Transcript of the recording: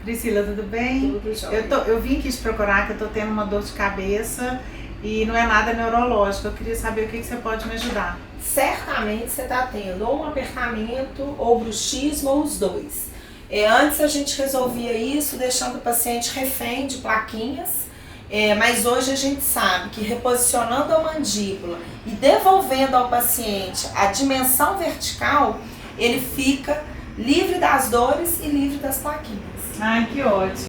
Priscila, tudo bem? Tudo jóia. Eu vim aqui te procurar que eu tô tendo uma dor de cabeça e não é nada neurológico. Eu queria saber o que você pode me ajudar. Certamente você está tendo ou um apertamento, ou bruxismo, ou os dois. Antes a gente resolvia isso deixando o paciente refém de plaquinhas, mas hoje a gente sabe que reposicionando a mandíbula e devolvendo ao paciente a dimensão vertical, ele fica livre das dores e livre das plaquinhas. Ai, que ótimo.